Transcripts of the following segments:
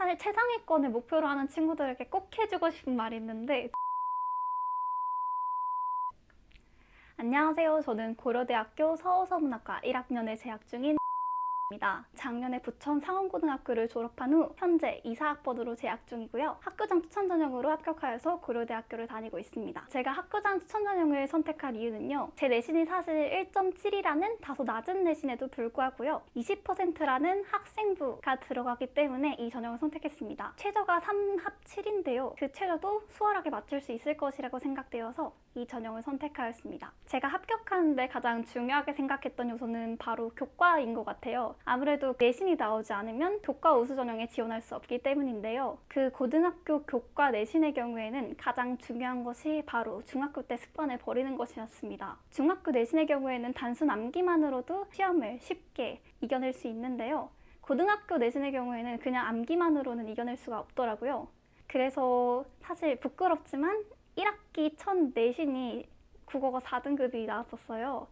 사실 최상위권을 목표로 하는 친구들에게 꼭 해주고 싶은 말이 있는데, 안녕하세요. 저는 고려대학교 서호서문학과 1학년에 재학 중인 입니다. 작년에 부천 상원고등학교를 졸업한 후 현재 이사학번으로 재학 중이고요. 학교장 추천 전형으로 합격하여서 고려대학교를 다니고 있습니다. 제가 학교장 추천 전형을 선택한 이유는요. 제 내신이 사실 1.7이라는 다소 낮은 내신에도 불구하고요. 20%라는 학생부가 들어가기 때문에 이 전형을 선택했습니다. 최저가 3합7인데요. 그 최저도 수월하게 맞출 수 있을 것이라고 생각되어서 이 전형을 선택하였습니다. 제가 합격하는데 가장 중요하게 생각했던 요소는 바로 교과인 것 같아요. 아무래도 내신이 나오지 않으면 교과 우수 전형에 지원할 수 없기 때문인데요. 그 고등학교 교과 내신의 경우에는 가장 중요한 것이 바로 중학교 때 습관을 버리는 것이었습니다. 중학교 내신의 경우에는 단순 암기만으로도 시험을 쉽게 이겨낼 수 있는데요. 고등학교 내신의 경우에는 그냥 암기만으로는 이겨낼 수가 없더라고요. 그래서 사실 부끄럽지만 1학기 첫 내신이 국어가 4등급이 나왔었어요.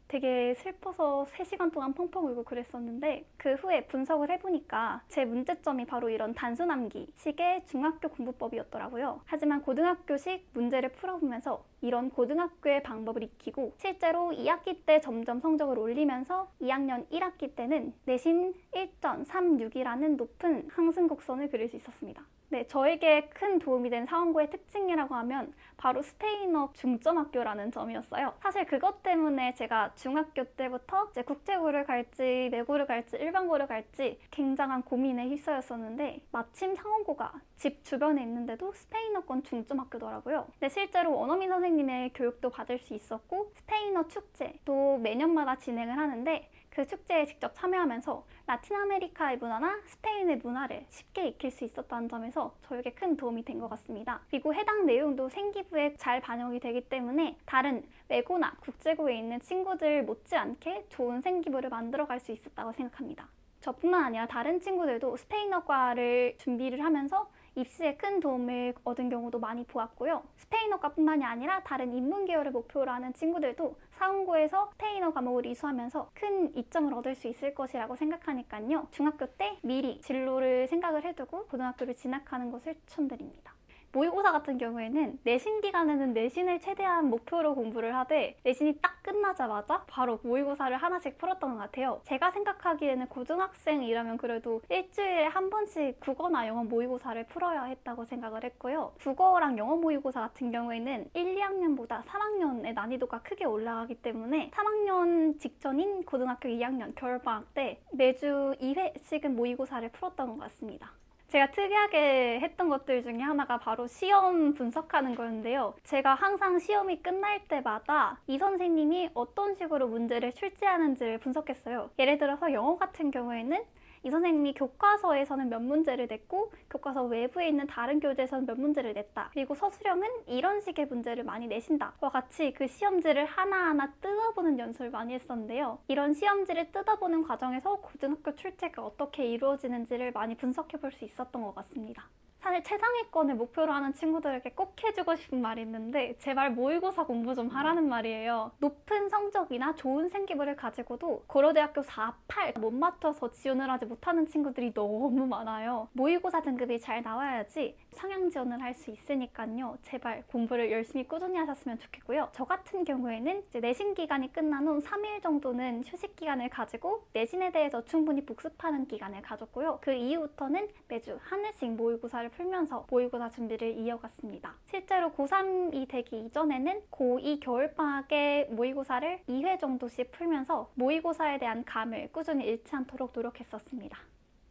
되게 슬퍼서 3시간 동안 펑펑 울고 그랬었는데 그 후에 분석을 해보니까 제 문제점이 바로 이런 단순 암기식의 중학교 공부법이었더라고요. 하지만 고등학교식 문제를 풀어보면서 이런 고등학교의 방법을 익히고 실제로 2학기 때 점점 성적을 올리면서 2학년 1학기 때는 내신 1.36이라는 높은 상승 곡선을 그릴 수 있었습니다. 네, 저에게 큰 도움이 된 상원고의 특징이라고 하면 바로 스페인어 중점학교라는 점이었어요. 사실 그것 때문에 제가 중학교 때부터 이제 국제고를 갈지 내고를 갈지 일반고를 갈지 굉장한 고민에 휩싸였었는데 마침 상원고가 집 주변에 있는데도 스페인어권 중점학교더라고요. 근데 실제로 원어민 선생님의 교육도 받을 수 있었고 스페인어 축제도 매년마다 진행을 하는데 그 축제에 직접 참여하면서 라틴 아메리카의 문화나 스페인의 문화를 쉽게 익힐 수 있었다는 점에서 저에게 큰 도움이 된 것 같습니다. 그리고 해당 내용도 생기부에 잘 반영이 되기 때문에 다른 외고나 국제고에 있는 친구들 못지않게 좋은 생기부를 만들어갈 수 있었다고 생각합니다. 저뿐만 아니라 다른 친구들도 스페인어과를 준비를 하면서 입시에 큰 도움을 얻은 경우도 많이 보았고요. 스페인어과뿐만이 아니라 다른 인문 계열을 목표로 하는 친구들도 상원고에서 스페인어 과목을 이수하면서 큰 이점을 얻을 수 있을 것이라고 생각하니까요. 중학교 때 미리 진로를 생각을 해두고 고등학교를 진학하는 것을 추천드립니다. 모의고사 같은 경우에는 내신 기간에는 내신을 최대한 목표로 공부를 하되 내신이 딱 끝나자마자 바로 모의고사를 하나씩 풀었던 것 같아요. 제가 생각하기에는 고등학생이라면 그래도 일주일에 한 번씩 국어나 영어 모의고사를 풀어야 했다고 생각을 했고요. 국어랑 영어 모의고사 같은 경우에는 1, 2학년보다 3학년의 난이도가 크게 올라가기 때문에 3학년 직전인 고등학교 2학년 겨울방학 때 매주 2회씩은 모의고사를 풀었던 것 같습니다. 제가 특이하게 했던 것들 중에 하나가 바로 시험 분석하는 거였는데요. 제가 항상 시험이 끝날 때마다 이 선생님이 어떤 식으로 문제를 출제하는지를 분석했어요. 예를 들어서 영어 같은 경우에는 이 선생님이 교과서에서는 몇 문제를 냈고 교과서 외부에 있는 다른 교재에서는 몇 문제를 냈다. 그리고 서술형은 이런 식의 문제를 많이 내신다. 와 같이 그 시험지를 하나하나 뜯어보는 연습을 많이 했었는데요. 이런 시험지를 뜯어보는 과정에서 고등학교 출제가 어떻게 이루어지는지를 많이 분석해 볼 수 있었던 것 같습니다. 사실 최상위권을 목표로 하는 친구들에게 꼭 해주고 싶은 말이 있는데 제발 모의고사 공부 좀 하라는 말이에요. 높은 성적이나 좋은 생기부를 가지고도 고려대학교 4, 8 못 맞춰서 지원을 하지 못하는 친구들이 너무 많아요. 모의고사 등급이 잘 나와야지 상향 지원을 할 수 있으니까요. 제발 공부를 열심히 꾸준히 하셨으면 좋겠고요. 저 같은 경우에는 이제 내신 기간이 끝난 후 3일 정도는 휴식 기간을 가지고 내신에 대해서 충분히 복습하는 기간을 가졌고요. 그 이후부터는 매주 한 회씩 모의고사를 풀면서 모의고사 준비를 이어갔습니다. 실제로 고3이 되기 이전에는 고2 겨울방학에 모의고사를 2회 정도씩 풀면서 모의고사에 대한 감을 꾸준히 잃지 않도록 노력했었습니다.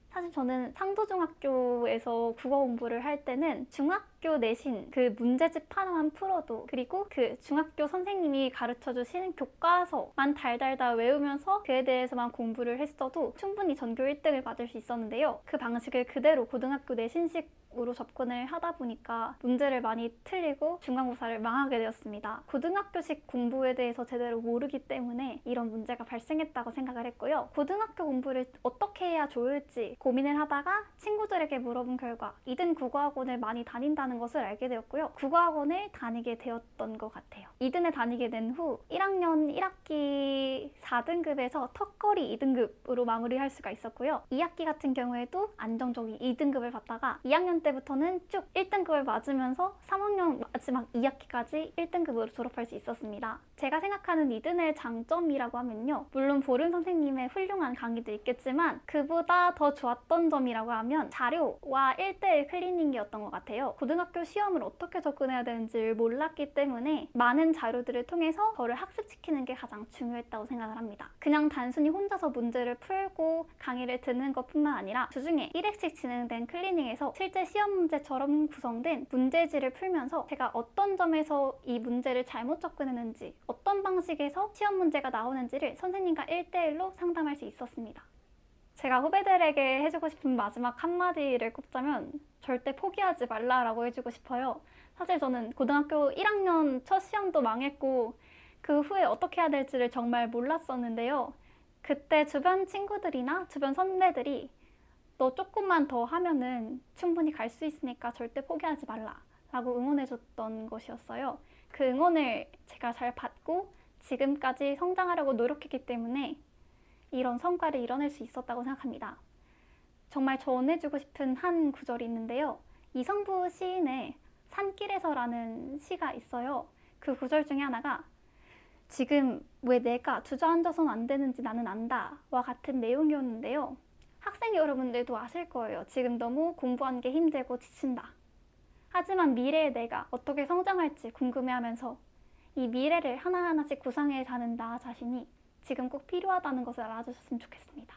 사실 저는 상도중학교에서 국어 공부를 할 때는 중학교 내신 그 문제집 하나만 풀어도 그리고 그 중학교 선생님이 가르쳐주신 교과서만 달달달 외우면서 그에 대해서만 공부를 했어도 충분히 전교 1등을 받을 수 있었는데요. 그 방식을 그대로 고등학교 내신식으로 접근을 하다 보니까 문제를 많이 틀리고 중간고사를 망하게 되었습니다. 고등학교식 공부에 대해서 제대로 모르기 때문에 이런 문제가 발생했다고 생각을 했고요. 고등학교 공부를 어떻게 해야 좋을지 고민을 하다가 친구들에게 물어본 결과 2등 국어학원을 많이 다닌다는 것을 알게 되었고요. 국어학원을 다니게 되었던 것 같아요. 2등에 다니게 된 후 1학년 1학기 4등급에서 턱걸이 2등급으로 마무리할 수가 있었고요. 2학기 같은 경우에도 안정적인 2등급을 받다가 2학년 때부터는 쭉 1등급을 맞으면서 3학년 마지막 2학기까지 1등급으로 졸업할 수 있었습니다. 제가 생각하는 2등의 장점이라고 하면요. 물론 보름 선생님의 훌륭한 강의도 있겠지만 그보다 더 좋았던 점이라고 하면 자료와 1대1 클리닝이었던 것 같아요. 고등학교 시험을 어떻게 접근해야 되는지를 몰랐기 때문에 많은 자료들을 통해서 저를 학습시키는 게 가장 중요했다고 생각을 합니다. 그냥 단순히 혼자서 문제를 풀고 강의를 듣는 것뿐만 아니라 주중에 1회씩 진행된 클리닝에서 실제 시험 문제처럼 구성된 문제지를 풀면서 제가 어떤 점에서 이 문제를 잘못 접근했는지 어떤 방식에서 시험 문제가 나오는지를 선생님과 1대1로 상담할 수 있었습니다. 제가 후배들에게 해주고 싶은 마지막 한마디를 꼽자면 절대 포기하지 말라라고 해주고 싶어요. 사실 저는 고등학교 1학년 첫 시험도 망했고 그 후에 어떻게 해야 될지를 정말 몰랐었는데요. 그때 주변 친구들이나 주변 선배들이 너 조금만 더 하면은 충분히 갈 수 있으니까 절대 포기하지 말라 라고 응원해줬던 것이었어요. 그 응원을 제가 잘 받고 지금까지 성장하려고 노력했기 때문에 이런 성과를 이뤄낼 수 있었다고 생각합니다. 정말 전해주고 싶은 한 구절이 있는데요. 이성부 시인의 산길에서라는 시가 있어요. 그 구절 중에 하나가 지금 왜 내가 주저앉아서는 안 되는지 나는 안다 와 같은 내용이었는데요. 학생 여러분들도 아실 거예요. 지금 너무 공부하는 게 힘들고 지친다. 하지만 미래의 내가 어떻게 성장할지 궁금해하면서 이 미래를 하나하나씩 구상해 가는 나 자신이 지금 꼭 필요하다는 것을 알아주셨으면 좋겠습니다.